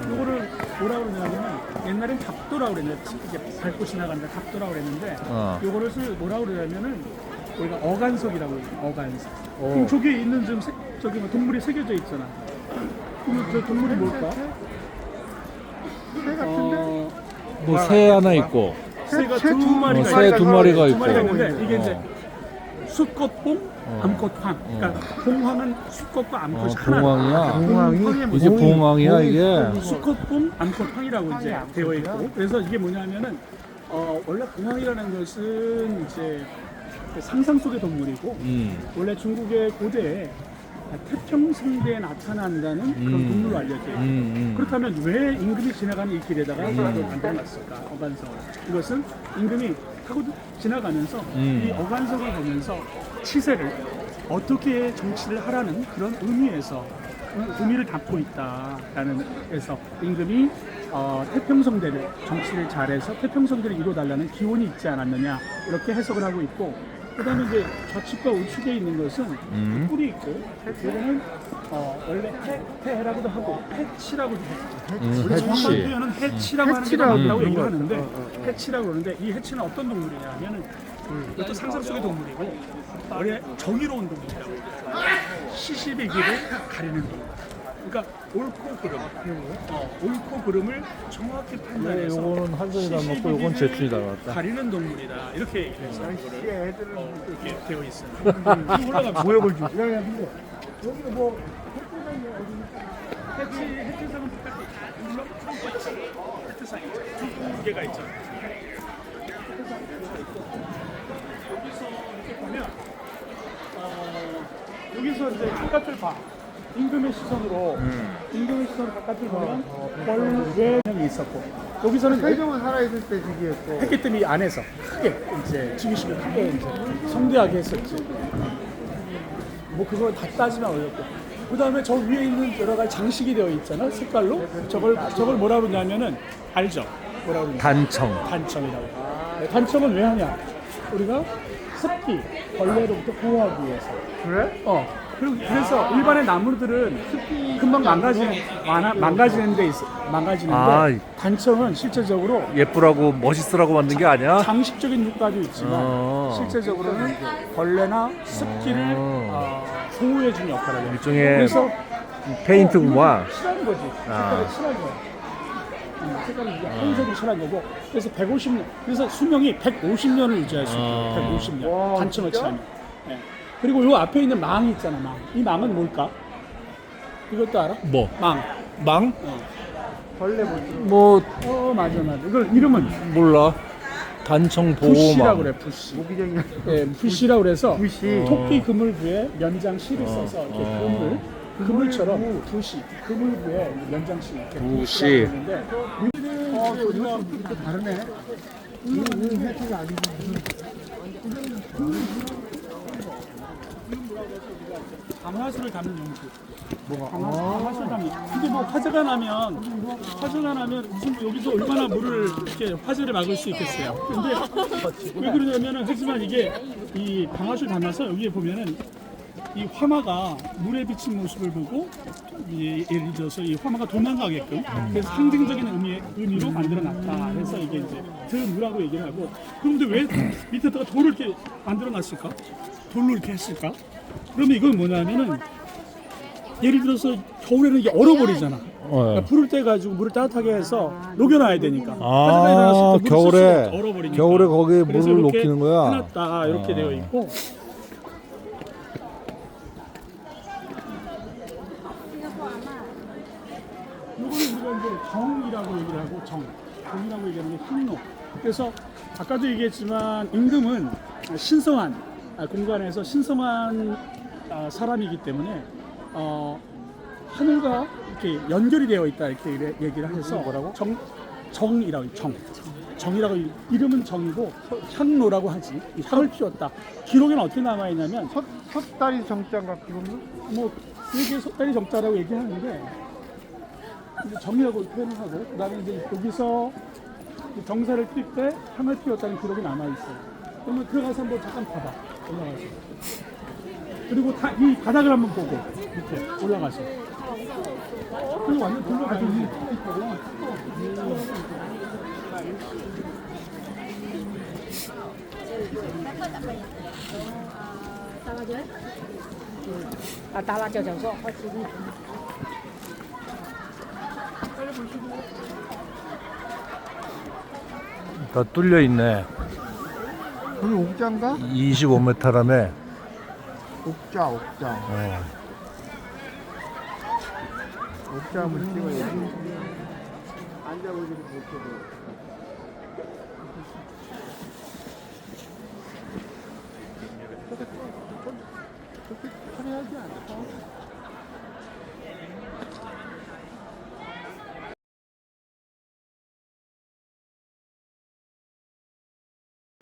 요거를 뭐라 그러냐면은 옛날엔 갑도라고 그랬는데 이렇게 밟고 지나간다 갑도라고 그랬는데 요거를 뭐라 그러냐면은 우리가 어간석이라고 해요. 어간석. 그럼 저기 있는 저기 뭐 동물이 새겨져 있잖아. 그럼 저 동물이 뭘까? 새 같은데? 뭐 새 하나 있고 새가 새 두 두 마리가 마리가 새 두 마리가 두 있고 마리가 있는데 이게 이제 숫꽃봉, 암꽃황. 그러니까 봉황은 숫꽃과 암꽃이 하나. 봉황이야? 봉황이? 이게 봉황이야 이게? 숫꽃봉, 암꽃황이라고 이제 되어 있고. 그래서 이게 뭐냐면은 원래 봉황이라는 것은 이제 그 상상 속의 동물이고 원래 중국의 고대에 태평성대에 나타난다는 그런 동물로 알려져 있고 그렇다면 왜 임금이 지나가는 이 길에다가 그걸 만들어놨을까? 어간석. 이것은 임금이 타고 지나가면서 이 어간석을 보면서 치세를 어떻게 정치를 하라는 그런 의미를 담고 있다라는 해서 임금이 태평성대를 정치를 잘해서 태평성대를 이루어달라는 기원이 있지 않았느냐 이렇게 해석을 하고 있고 그다음에 이제 좌측과 우측에 있는 것은 뿔이 있고 이거는 원래 해라고도 하고 해치라고도 해요. 우리 정확한 표현은 해치라고 하는 게 맞다고 얘기를 하는데 해치라고 그러는데 이 해치는 어떤 동물이냐면은 이것도 상상 속의 동물이고 원래 정의로운 동물이라고 시시비기를 가리는 동물. 그러니까 옳고 그름, 옳고 그름을 정확히 판단해서 요거는 한손이 닮았고 요건 제춘이 닮았다. 가리는 동물이다 이렇게 얘기해서 애들은 이렇게 되어 있어요. 올라가 모욕을 주고. 여기 뭐 해태상은 바깥에 물론 해태상이 두 개가 있죠. 여기서 이렇게 보면 여기서 이제 바깥을 봐. 임금의 시선으로 바깥을 보면 벌외형이 있었고 여기서는 세종은 살아있을 때 저기였고. 했기 때문에 이 안에서 크게 이제 지기식을 크게 이제 성대하게 했었지. 뭐 그걸 다 따지면 어렵고. 그 다음에 저 위에 있는 여러 가지 장식이 되어 있잖아 색깔로. 저걸 뭐라 그러냐면은 알죠? 뭐라 그러냐? 단청이라고. 단청은 왜 하냐? 우리가 습기, 벌레로부터 보호하기 위해서. 그래? 그래서 일반의 나무들은 금방 망가지는데 망가지는데 아. 단청은 실제적으로 예쁘라고 멋있으라고 만든 게 아니야? 장식적인 효과도 있지만 실제적으로는 벌레나 습기를 보호해주는 역할을 해요. 일종의 그래서 페인트구만. 칠하는 거지. 색깔을 칠한 거야. 색깔이 이게 한색을 칠한 거고. 그래서 150년. 그래서 수명이 150년을 유지할 수 있어요. 150년. 단청을 칠하면. 네. 그리고 요 앞에 있는 망이 있잖아. 망. 이 망은 뭘까? 이것도 알아? 뭐? 망. 망? 벌레 못 들어. 뭐 맞아. 이걸 이름은 몰라. 단청 부시라고 보호망. 그래. 부시. 모기장이야. 네, 부시라고 그래서 부시. 토끼 그물부에 연장실을 써서 이렇게 그물처럼 부시 그물부에 연장실 이렇게 부시. 있는데 이거 다르네. 이 해체가 아니고 방화수를 담는 용기. 방화수를 담는. 근데 뭐 화재가 나면 무슨 여기서 얼마나 물을 이렇게 화재를 막을 수 있겠어요. 근데 왜 그러냐면은 하지만 이게 이 방화수를 담아서 여기에 보면은 이 화마가 물에 비친 모습을 보고 예를 들어서 이 화마가 도망가게끔 그래서 상징적인 의미로 만들어놨다. 그래서 이게 이제 드무라고 얘기를 하고 그런데 왜 밑에다가 돌을 이렇게 만들어놨을까? 돌로 이렇게 했을까? 그러면 이건 뭐냐면은 예를 들어서 겨울에는 이게 얼어버리잖아. 그러니까 불을 떼 가지고 물을 따뜻하게 해서 녹여놔야 되니까. 화재가 일어났을 때 물을 쓸 수가 없지, 얼어버리니까. 겨울에 거기에 그래서 물을 이렇게 녹이는 거야. 해놨다 이렇게 되어 있고. 이거는 우리가 이제 정이라고 얘기를 하고 정이라고 얘기하는 게 흰노. 그래서 아까도 얘기했지만 임금은 신성한 공간에서 신성한 사람이기 때문에 하늘과 이렇게 연결이 되어 있다 이렇게 얘기를 해서 뭐라고? 정이라고 정이라고 이름은 정이고 향로라고 하지. 이 향을 피웠다. 기록에는 어떻게 남아 있냐면 섣다리 정자인가 그건가? 뭐 이게 속다리 정자라고 얘기하는데 이제 정이라고 표현을 하고 그다음에 이제 여기서 정사를 필 때 향을 피웠다는 기록이 남아 있어요. 그러면 들어가서 한번 잠깐 봐봐. 올라가서. 그리고 이 바닥을 한번 보고 이렇게 올라가서. 그리고 완전 돌려가지고 따라줘 줘서 다 뚫려 있네. 그게 옥자인가? 25m라며. 옥자. 옥자 한번 찍어야지. 앉아보지도 못해도.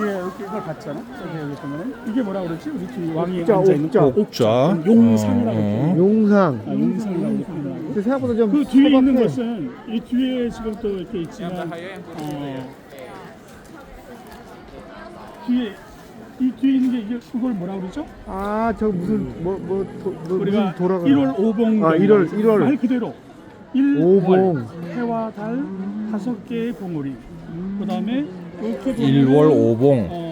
이렇게 이걸 봤잖아. 여기 보면은 이게 뭐라 그러지? 우리 뒤 왕이 옥자, 앉아 있는 옥자. 용상이라고 해요. 용상. 용상이라고 이렇게 표현하고. 근데 생각보다 좀 그 뒤에 있는 소박해. 것은 이 뒤에 지금 또 이렇게 있지만 뒤에 이 뒤에 있는 게 이게 그걸 뭐라 그러죠? 아, 저 무슨 우리가 무슨 돌아가. 1월 5봉 아, 1월. 말 그대로 5봉. 해와 달 5개의 봉우리 그다음에 이렇게 1월 5봉.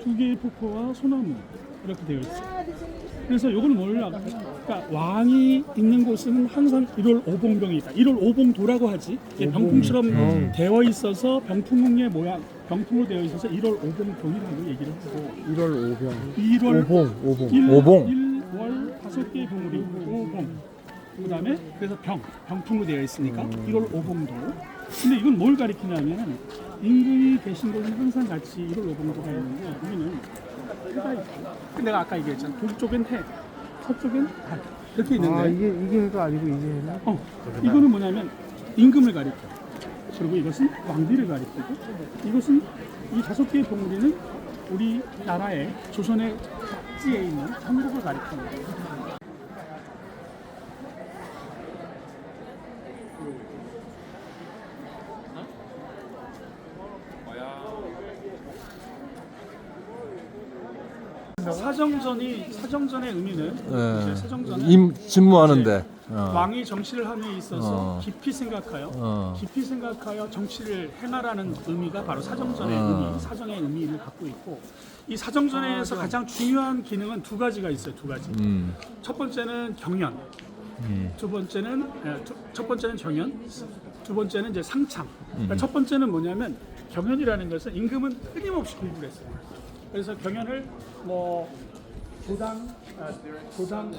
2개의 폭포와 소나무 이렇게 되어 있어. 그래서 이걸 몰라. 그러니까 왕이 있는 곳은 항상 1월 5봉병이 있다. 1월 5봉도라고 하지. 이게 병풍처럼 되어 있어서 병풍의 모양, 병풍으로 되어 있어서 1월 5봉병이라고 얘기를 하고. 1월 5병. 2월 5봉. 1월 5개의 봉우리 5봉. 그다음에 그래서 병풍으로 되어 있으니까 1월 5봉도. 근데 이건 뭘 가리키냐면 임금이 계신 곳은 항상 같이 1월 5봉도가 있는데 여기는 해가 있고. 내가 아까 얘기했잖아. 동쪽엔 해, 서쪽엔 달 이렇게 있는데. 아, 이게 해가 아니고 이게 해나? 이거는 뭐냐면 임금을 가리켜. 그리고 이것은 왕비를 가리키고 이것은 이 5개의 봉우리는 우리나라의 조선의 각지에 있는 전국을 가리키는 거예요. 사정전의 의미는 이제 예. 사정전은 집무하는데. 왕이 정치를 함에 있어서 어. 깊이 생각하여 어. 정치를 행하라는 의미가 바로 사정전의 의미, 사정의 의미를 갖고 있고, 이 사정전에서 가장 중요한 기능은 두 가지가 있어요. 두 가지. 첫 번째는 경연, 첫 번째는 경연, 두 번째는 이제 상창. 그러니까 첫 번째는 뭐냐면 경연이라는 것은 임금은 끊임없이 공부를 했어요. 그래서 경연을 뭐 조강, 그러니까 조강,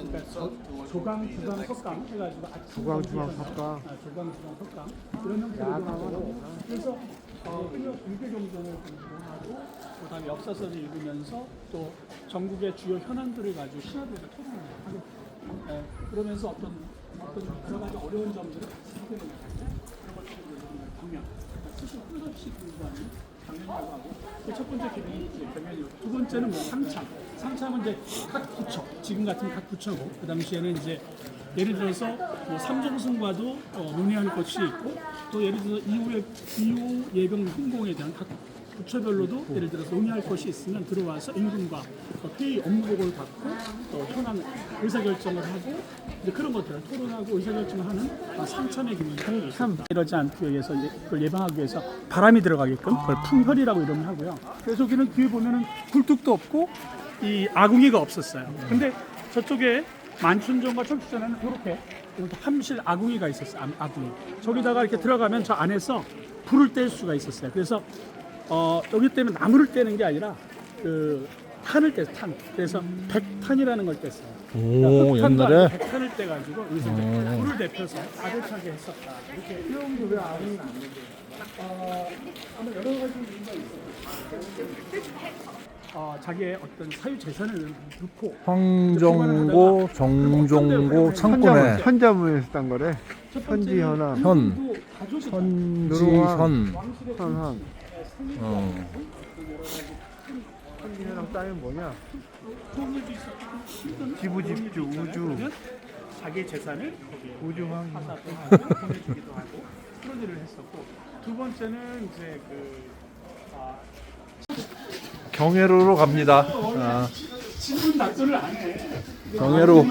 주강, 석강 해가지고 조강, 주강, 석강. 조강, 주강, 석강 이런 형태로 하고, 그래서 일개경전을 공부하고 그다음에 역사서를 읽으면서 또 전국의 주요 현안들을 가지고 신하들과 토론을 하고, 그러면서 어떤 여러 가지 어려운 점들을 같이 해결해 나가는데, 그런 것들을 경연, 스스로 끝없이 공부하는 경연이라고 하고, 그 첫 번째 기능이 경연이고, 두 번째는 뭐 상창은 이제 각 부처, 지금 같은 각 부처고, 그 당시에는 이제 예를 들어서 뭐 삼정승과도 논의할 것이 있고, 또 예를 들어서 이후 예병 훈공에 대한 각 부처별로도 예를 들어서 논의할 것이 있으면 들어와서 임금과 회의 업무 보고를 받고 또 현안 의사결정을 하고, 이제 그런 것들을 토론하고 의사결정을 하는 상참의 기능이 있습니다. 이러지 않기 위해서 이제 그걸 예방하기 위해서 바람이 들어가게끔 그걸 풍혈이라고 이름을 하고요. 그래서 여기는 뒤에 보면은 굴뚝도 없고 이 아궁이가 없었어요. 근데 저쪽에 만춘전과 철주전에는 이렇게 함실 아궁이가 있었어요. 아궁이. 저기다가 이렇게 들어가면 저 안에서 불을 뗄 수가 있었어요. 그래서 여기 때문에 나무를 떼는 게 아니라 그 탄을 떼서 탄. 그래서 백탄이라는 걸 뗐어요. 오, 옛날에? 백탄을 떼가지고 여기서 이제 불을 데펴서 아득하게 했었다. 이렇게 이런 게왜 아궁이는 안 되죠? 아마 여러 가지 이유가 있어요. 자기의 어떤 사유 재산을 넣고 황정고, 정종고 창군에 현자문에서 딴 거래. 현지현암. 현지현. 현황. 어. 현지현암 따면 뭐냐? 지부집주 우주. 자기의 재산을 거기에 우주황. 하사도 하고 보내주기도 하고 그런 일을 했었고, 두 번째는 이제 경회로로 갑니다. 신분 답변을 안 해. 경회로.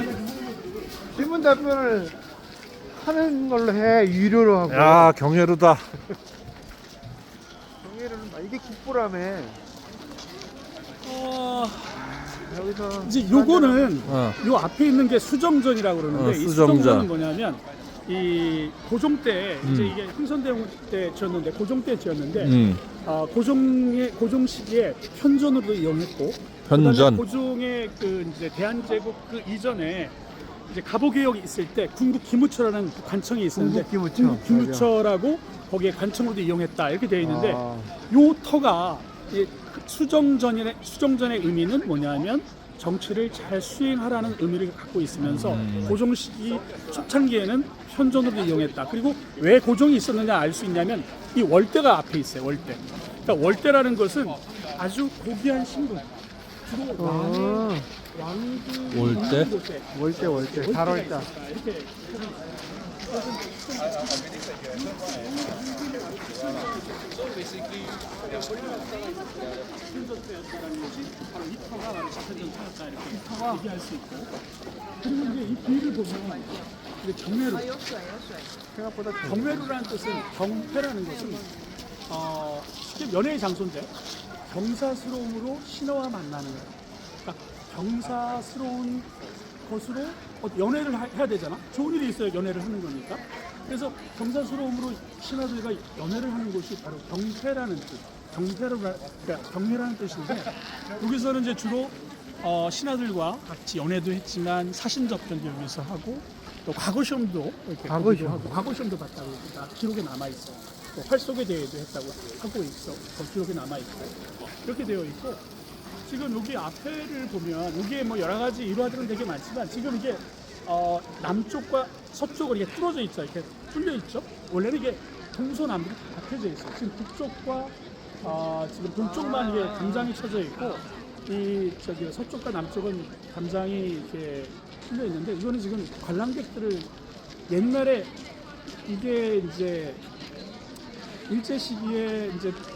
질문 답변을 하는 걸로 해. 유료로 하고. 야, 경회로다. 경례로는 이게 국보라며. 여기서 이제 요거는 어. 요 앞에 있는 게 수정전이라고 그러는데, 이 수정전. 수정전은 뭐냐면 이 고종 때 이제 이게 흥선대원 때 지었는데, 고종 때 지었는데 고종 시기에 현전으로도 이용했고, 현전. 그다음에 고종의 그 이제 대한제국 그 이전에 이제 갑오개혁이 있을 때 군국 기무처라는 관청이 있었는데, 군국 기무처라고 거기에 관청으로도 이용했다 이렇게 되어 있는데, 아. 요 터가 수정전의 의미는 뭐냐면 정치를 잘 수행하라는 의미를 갖고 있으면서 고종 시기 초창기에는 현전으로 이용했다. 그리고 왜 고종이 있었느냐 알 수 있냐면 이 월대가 앞에 있어요. 월대. 그러니까 월대라는 것은 아주 고귀한 신분, 주로 왕들 월대? 월대. 달월자. 이렇게 현전태였다는 것이 바로 이 터가 바로 현전태였다 이렇게 얘기할 수 있고, 그리고 이제 이 뒤를 보면 이제 경회로, 생각보다 경회로라는 뜻은, 경회라는 것은 쉽게 연애의 장소인데 경사스러움으로 신하와 만나는 거예요. 그러니까 경사스러운 것으로 연애를 해야 되잖아. 좋은 일이 있어야 연애를 하는 거니까. 그래서 경사스러움으로 신하들과 연애를 하는 곳이 바로 경회라는 뜻. 그러니까 경회라는 뜻인데, 여기서는 이제 주로 신하들과 같이 연애도 했지만 사신 접견도 여기서 하고, 또 과거 시험도 이렇게 보기도 하고, 과거 시험도 봤다고 다 기록에 남아 있어. 또 활쏘개 대회도 했다고 하고 있어. 기록에 남아 있고 이렇게 되어 있고, 지금 여기 앞에를 보면 여기에 뭐 여러 가지 일화들은 되게 많지만, 지금 이게 남쪽과 서쪽으로 이렇게 뚫어져 있죠. 이렇게 뚫려 있죠. 원래는 이게 동서남북이 다 박혀져 있어요. 지금 북쪽과 지금 동쪽만 이게 담장이 쳐져 있고, 이 저기 서쪽과 남쪽은 담장이 이렇게 뚫려 있는데, 이거는 지금 관람객들을 옛날에 이게 이제 일제 시기에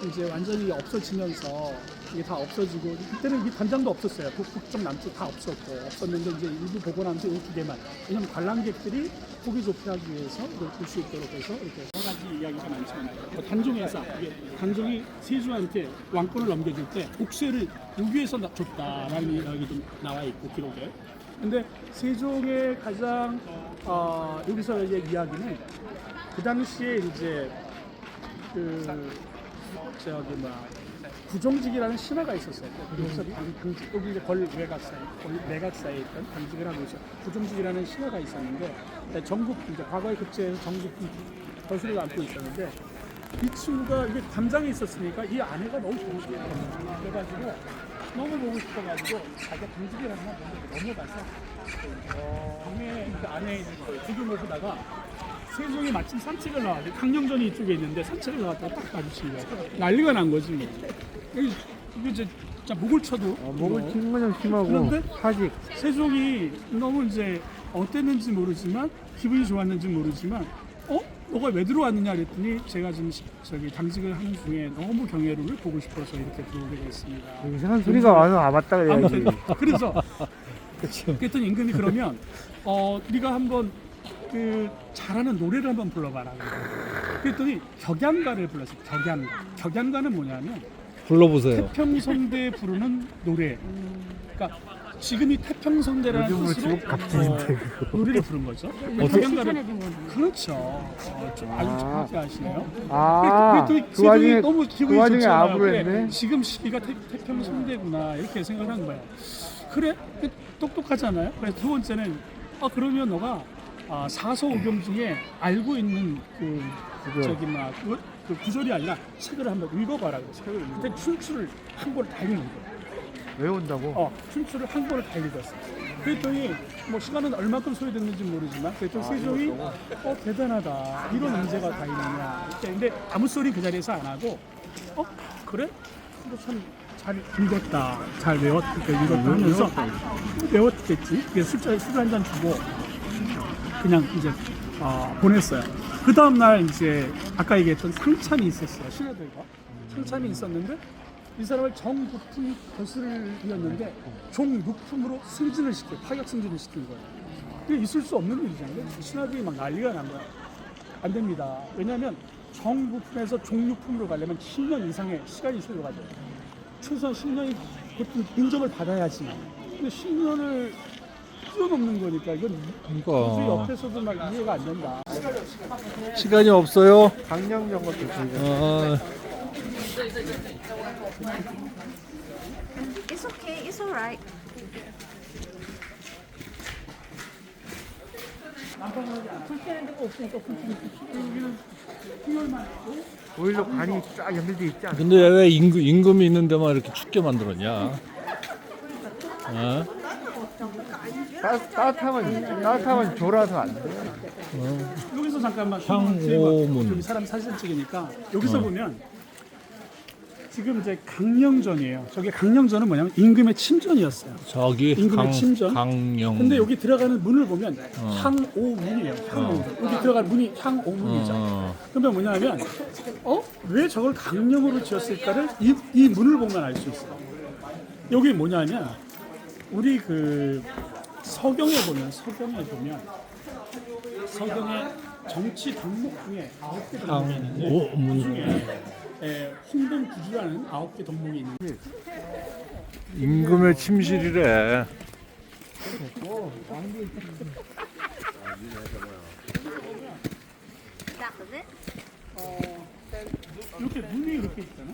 이제 완전히 없어지면서 이게 다 없어지고 그때는 이 단장도 없었어요. 북쪽 남쪽 다 없었는데 이제 일부 복원하면서 이 두 개만. 왜냐면 관람객들이 보기 좋게 하기 위해서 이걸 볼 수 있도록 해서 이렇게 여러 가지 이야기가 많지만 단종에서 이게 단종이 세조한테 왕권을 넘겨줄 때 옥쇠를 여기에서 줬다라는 이야기 좀 나와 있고 기록에. 근데 세종의 가장 여기서 이제 이야기는 그 당시에 이제 구정직이라는 신화가 있었어요. 여기서 여기 이제 내각사에 있던 당직을 하고 있어. 구정직이라는 신화가 있었는데 전국 이제 과거의 급제에서 전국 거슬러 안고 있었는데 이 친구가 이게 담장에 있었으니까 이 아내가 너무 보고 싶어요. 그래가지고 너무 보고 싶어가지고 자기가 당직을 하나 넘어가서 동네 그 안에 구경을 하다가 세종이 마침 산책을 나왔는데 강령전이 이쪽에 있는데 산책을 나왔다가 딱 마주친 거야. 난리가 난 거지 뭐. 이게 진짜 목을 쳐도 목을 치는 건 좀 심하고 그런데 사직. 세종이 너무 이제 어땠는지 모르지만 기분이 좋았는지 모르지만 너가 왜 들어왔느냐 그랬더니 제가 지금 저기 당직을 하는 중에 너무 경애를 보고 싶어서 이렇게 들어오게 됐습니다. 이상한 소리가 와서 맞다 그래야지. 아무튼 그래서 그랬더니 임금이 그러면 네가 한번 그 잘하는 노래를 한번 불러봐라. 그랬더니 격양가를 불렀어요. 격양가는 뭐냐면 불러보세요. 태평성대 부르는 노래. 그러니까 지금이 태평성대라는 요즘으로 뜻으로 지금 갑자기 노래를 부른 거죠. 어떻게 격양가를 그렇죠. 좀 아주 정확히 아시네요. 그 와중에 너무 기분이 그 와중에 좋잖아요. 아부를 그래, 했네. 지금 시기가 태평성대구나 이렇게 생각을 한 거예요. 그래 똑똑하잖아요. 그래서 두 번째는 그러면 너가 사서오경 중에 알고 있는 그 구절이 아니라 책을 한번 읽어봐라. 책을 그때 춘추를 한 권을 다 읽는 거예요. 외운다고? 춘추를 한 권을 다 읽었어요. 그랬더니 뭐 시간은 얼마큼 소요됐는지 모르지만 그랬더니 세종이 대단하다. 이런 문제가 다 있느냐. 근데 아무 소리 그 자리에서 안 하고 그래? 근데 참 잘 읽었다. 잘 읽었다 하면서 외웠겠지. 술을 한 잔 주고 그냥 이제 보냈어요. 그 다음 날 이제 아까 얘기했던 상참이 있었어요. 신하들과 상참이 있었는데 이 사람을 정부품 거슬이었는데 종부품으로 승진을 파격 승진을 시킨 거예요. 이게 있을 수 없는 일이잖아요. 신하들이 막 난리가 난 거야. 안 됩니다. 왜냐하면 정부품에서 종류품으로 가려면 10년 이상의 시간이 소요가죠. 최소한 10년이 보통 인정을 받아야지. 근데 10년을 뛰어넘는 거니까 이건 도저히 옆에서도 막 이해가 안 된다. 시간이 없어요. 강령전 것도 보이잖아. It's okay, it's alright. 불편한 데가 없으니까 오히려 관이 쫙 연결돼 있지 않아? 근데 왜 임금이 있는 데만 이렇게 춥게 만들었냐? 따뜻하면 졸아서 안 돼. 여기서 잠깐만 향오문. 여기 사람 사진 찍으니까 여기서 보면 지금 이제 강령전이에요. 저게 강령전은 뭐냐면 임금의 침전이었어요. 저기 임금의 침전. 강령. 근데 여기 들어가는 문을 보면 향오문이에요. 향오문. 여기 들어가는 문이 향오문이죠. 그러면 뭐냐면 왜 저걸 강령으로 지었을까를 이 문을 보면 알 수 있어요. 여기 뭐냐면 우리 그 서경에 보면 서경의 정치 덕목 중에 9개 덕목이 있는데 그 중에 홍동구주라는 9개 덕목이 있는데 임금의 침실이래. 이렇게 문이 이렇게 있잖아.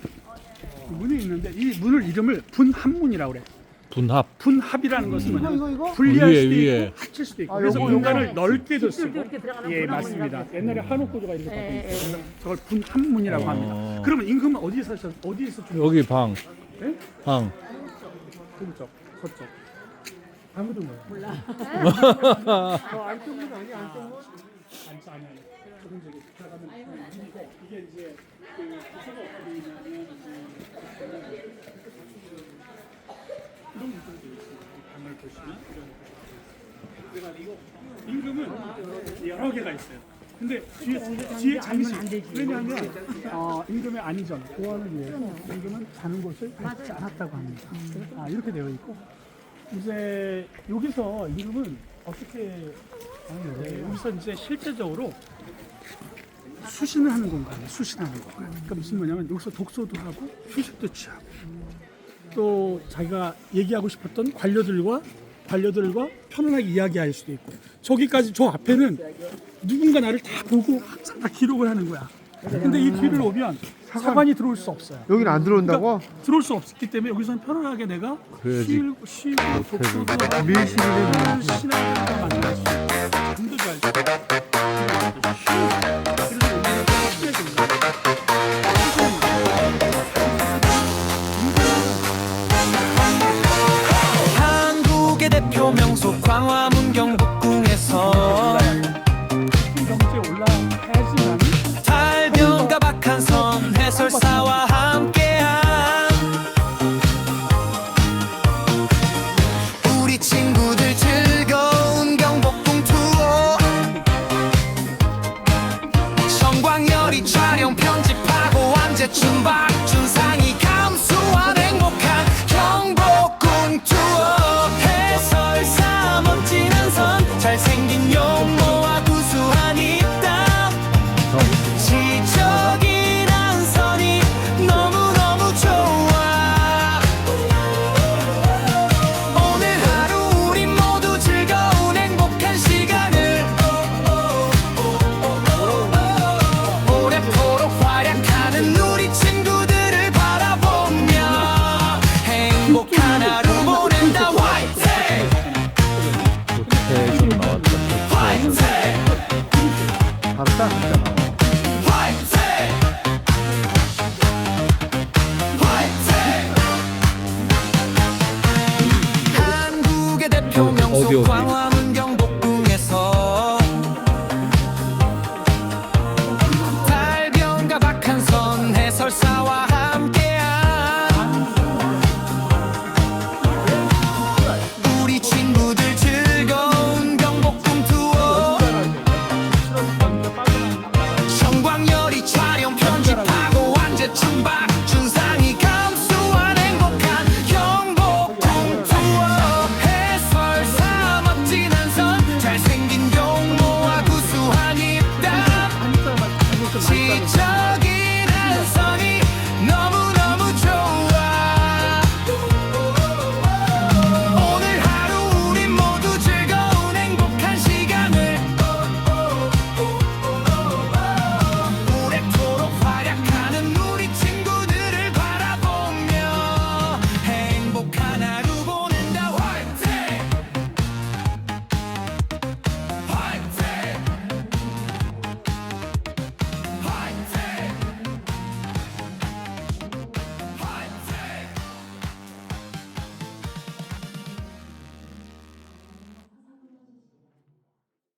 문이 있는데 이 문을 이름을 분합문이라고 그래. 분합이라는 것은 뭐냐면 분리할 수도 위에. 있고 합칠 수도 있고 그래서 공간을 넓게도 쓰고 맞습니다. 옛날에 한옥 구조가 이렇게 돼 있어요. 저걸 분합문이라고 합니다. 그러면 임금은 어디서 여기 방. 네? 방. 동쪽, 서쪽. 아무도 몰라. 안쪽문 아니야, 안쪽문? 아니. 조금 저기 들어가면 문이고 이게 이제 그 구조가 어떻게 되냐면 이런 문구도 있습니다. 방을 보시면 이런. 그래가지고 임금은 여러 개가 있어요. 근데 뒤에 장식. 왜냐하면 임금의 안전, 보안을 위해서 임금은 자는 곳을 밟지 않았다고 합니다. 이렇게 되어 있고 이제 여기서 임금은 어떻게 여기서 이제 실제적으로 수신을 하는 공간이에요. 수신하는 공간. 그러니까 무슨 뭐냐면 여기서 독서도 하고 휴식도 취하고 또 자기가 얘기하고 싶었던 관료들과 편안하게 이야기할 수도 있고 저기까지 저 앞에는 누군가 나를 다 보고 항상 다 기록을 하는 거야. 근데 이 뒤를 오면 사관이 들어올 수 없어요. 여기는 안 들어온다고? 그러니까 들어올 수 없기 때문에 여기서는 편안하게 내가 그래야지. 쉬고 독서도 하고 밀실을 신앙을 만날 수 있고 잠도 잘 수 있고